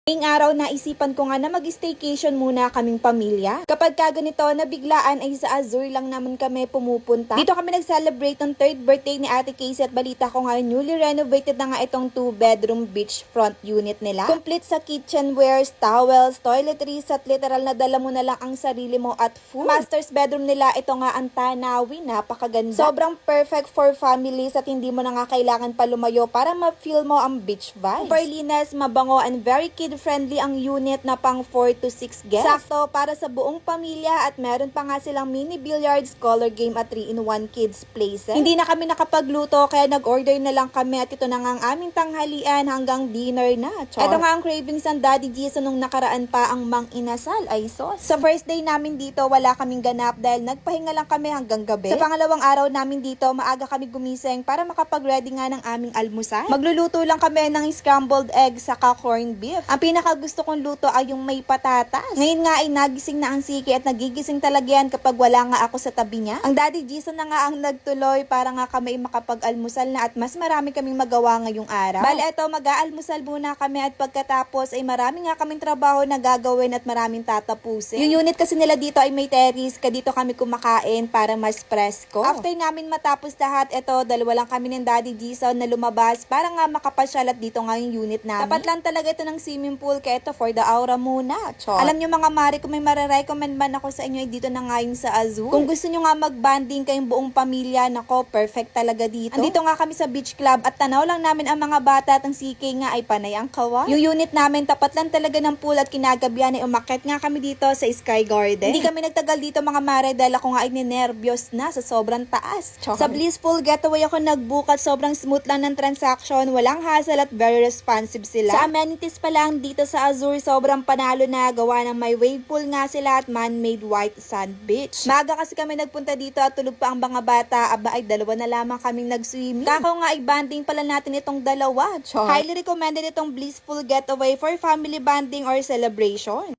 Ngayong araw naisipan ko nga na mag-staycation muna kaming pamilya. Kapag ganito nabiglaan ay sa Azure lang naman kami pumupunta. Dito kami nag-celebrate ng 3rd birthday ni Ate Casey at balita ko nga newly renovated na nga itong 2-bedroom beachfront unit nila. Complete sa kitchenwares, towels, toiletries at literal na dala mo na lang ang sarili mo at food. Master's bedroom nila, ito nga ang tanawin, napakaganda. Sobrang perfect for families at hindi mo na nga kailangan pa lumayo para ma-feel mo ang beach vibes. Super linis, mabango and very kid-friendly ang unit na pang 4 to 6 guests. Sakto para sa buong pamilya at meron pa nga silang mini billiards, color game at 3-in-1 kids playset. Hindi na kami nakapagluto kaya nag-order na lang kami at ito na nga ang aming tanghalian hanggang dinner na. Char. Ito nga ang cravings ng Daddy Jason nung nakaraan pa ang mang inasal ay sauce. Sa first day namin dito wala kaming ganap dahil nagpahinga lang kami hanggang gabi. Sa pangalawang araw namin dito maaga kami gumising para makapag-ready nga ng aming almusal. Magluluto lang kami ng scrambled egg saka corned beef. Ang pinakagusto kong luto ay yung may patatas. Ngayon nga ay nagising na ang Siki at nagigising talaga yan kapag wala nga ako sa tabi niya. Ang Daddy Jason na nga ang nagtuloy para nga kami makapag-almusal na at mas marami kaming magawa ngayong araw. Bale eto, mag-aalmusal muna kami at pagkatapos ay marami nga kaming trabaho na gagawin at maraming tatapusin. Yung unit kasi nila dito ay may terrace, ka dito kami kumakain para mas presko. After namin matapos lahat, eto, dalawa lang kami ng Daddy Jason na lumabas para nga makapasyal at dito nga yung unit namin. Tapat lang talaga ito ng swimming pool kaya ito for the aura muna. Char. Alam nyo mga mare, kung may marirecommend man ako sa inyo ay dito na nga yung sa Azul. Kung gusto nyo nga mag-banding kayong buong pamilya, nako, perfect talaga dito. Andito nga kami sa beach club at tanaw lang namin ang mga bata at ang Siki nga ay panay ang kawa. Yung unit namin tapat lang talaga ng pool at kinagabihan ay umakyat nga kami dito sa Sky Garden. Hindi kami nagtagal dito mga mare dahil ako nga ay ninervyos na sa sobrang taas. Char. Sa Blissful Getaway ako nag-book at sobrang smooth lang ng transaction, walang hassle at very responsive sila. Sa amenities pa lang dito sa Azure, sobrang panalo na, gawa ng may wave pool nga sila at man-made white sand beach. Maaga kasi kami nagpunta dito at tulog pa ang mga bata, aba ay dalawa na lamang kaming nag-swimming. Kako nga ay banding pala natin itong dalawa. Char. Highly recommended itong Blissful Getaway for family banding or celebration.